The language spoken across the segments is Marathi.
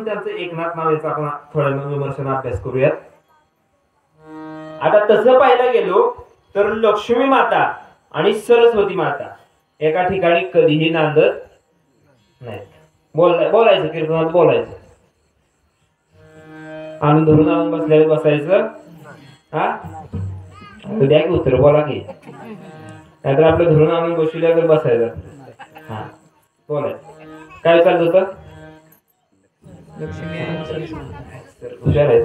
म्हणून त्यांचं एकनाथ नाव याचा आपण थोड्या विमर्शन अभ्यास करूयात. आता तसं पाहायला गेलो तर लक्ष्मी माता आणि सरस्वती माता एका ठिकाणी कधीही नांदत नाही. बोलायचं कीर्तनात बोलायचं, आणून धरून आणून बसल्यावर बसायचं. हा द्या की उत्तर, बोला की. नाहीतर आपलं धरून आणून बसल्यावर बसायचं. हा बोलायचं. काय चाललं होतं? हुशार आहे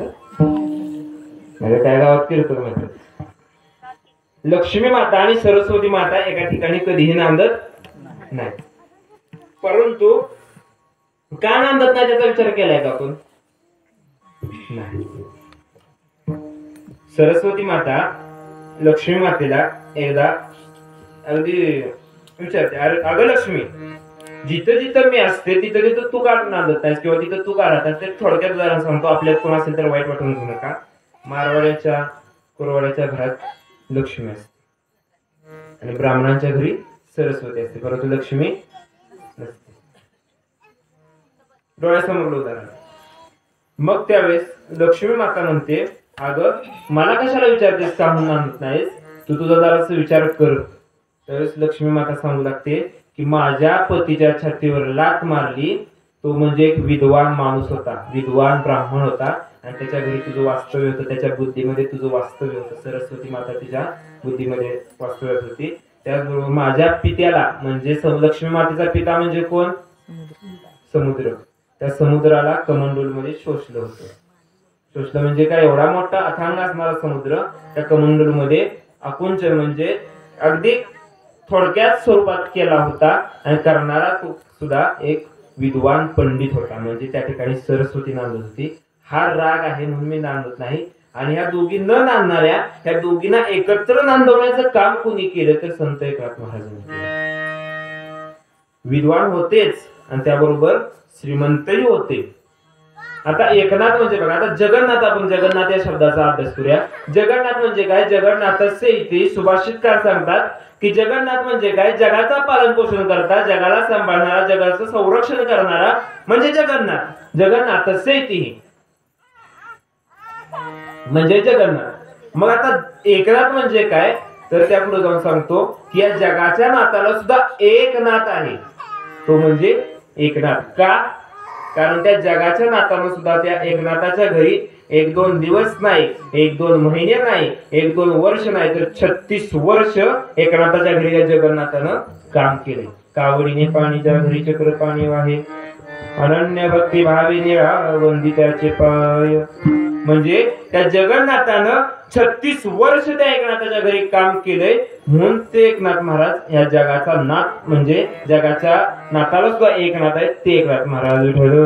म्हणजे काय गावात कीर्तन म्हणतात. लक्ष्मी माता आणि सरस्वती माता एका ठिकाणी कधीही नांदत नाही. परंतु का नांदत नाही त्याचा विचार केलाय का आपण? नाही. सरस्वती माता लक्ष्मी मातेला एकदा अगदी विचारते, अगं लक्ष्मी, जिथं जिथं मी असते तिथं तिथं तू का नांदत नाहीस किंवा तिथं तू का राहतात? ते थोडक्यात जरा सांगतो, आपल्यात कोण असेल तर वाईट वाटून घेऊ नका. मारवाड्याच्या कुरवाड्याच्या घरात लक्ष्मी असते आणि ब्राह्मणांच्या घरी सरस्वती असते, परंतु लक्ष्मी नसते. डोळ्यासमोर उदाहरण. मग त्यावेळेस लक्ष्मी माता म्हणते, अगं मला कशाला विचारतेस का म्हणून आणत नाहीस, तू तुझा जरासा विचार कर. त्यावेळेस लक्ष्मी माता सांगू लागते की माझ्या पतीच्या छातीवर लाथ मारली तो म्हणजे एक विद्वान माणूस होता, विद्वान ब्राह्मण होता आणि त्याच्या घरी तुझं वास्तव्य होतं, त्याच्या बुद्धीमध्ये तुझं वास्तव्य होतं. सरस्वती माता तिच्या बुद्धीमध्ये वास्तव्यात होती. त्याचबरोबर माझ्या पित्याला म्हणजे लक्ष्मी मातेचा पिता म्हणजे कोण? समुद्र. त्या समुद्राला कमंडलू मध्ये शोषलं होतं. शोषलं म्हणजे काय? एवढा मोठा अथांग असणारा समुद्र त्या कमंडलू मध्ये आकुंचन म्हणजे अगदी थोडक्यात स्वरूपात केला होता आणि करणारा तो सुद्धा एक विद्वान पंडित होता. म्हणजे त्या ठिकाणी सरस्वती नांदत होती. हा राग आहे म्हणून मी नांदत नाही. आणि ह्या दोघी न नांदणाऱ्या ह्या दोघींना एकत्र नांदवण्याचं काम कोणी केलं तर संत एकनाथ महाराजांनी केलं. विद्वान होतेच आणि त्याबरोबर श्रीमंतही होते. आता एकनाथ म्हणजे बघा, आता जगन्नाथ, आपण जगन्नाथ या शब्दाचा अभ्यास करूया. जगन्नाथ म्हणजे काय? जगन्नाथस्य इति सुभाषितकार सांगतात की जगन्नाथ म्हणजे काय? जगाचा पालन पोषण करता, जगाला सांभाळणारा, जगाचं संरक्षण करणारा म्हणजे जगन्नाथ. जगन्नाथस्य इति म्हणजे जगन्नाथ. मग आता एकनाथ म्हणजे काय तर त्या पुढे जाऊन सांगतो की या जगाच्या नाथाला सुद्धा एक नाथ आहे, तो म्हणजे एकनाथ. का? कारण त्या जगाच्या नाथानं सुद्धा त्या एकनाथाच्या घरी 1-2 दिवस नाही, 1-2 महिने नाही, 1-2 वर्ष नाही तर 36 वर्ष एकनाथाच्या घरी या जगन्नाथानं काम केले. कावडीने पाणीच्या घरी चक्र पाणी वाहे, अनन्य भक्ती भावीने वंदिताचे पाय. म्हणजे त्या जगन्नाथानं 36 वर्ष त्या एकनाथाच्या घरी काम केलंय म्हणून ते एकनाथ महाराज या जगाचा नाथ म्हणजे जगाच्या नाथाला सुद्धा एकनाथ आहेत, ते एकनाथ महाराज ठरले.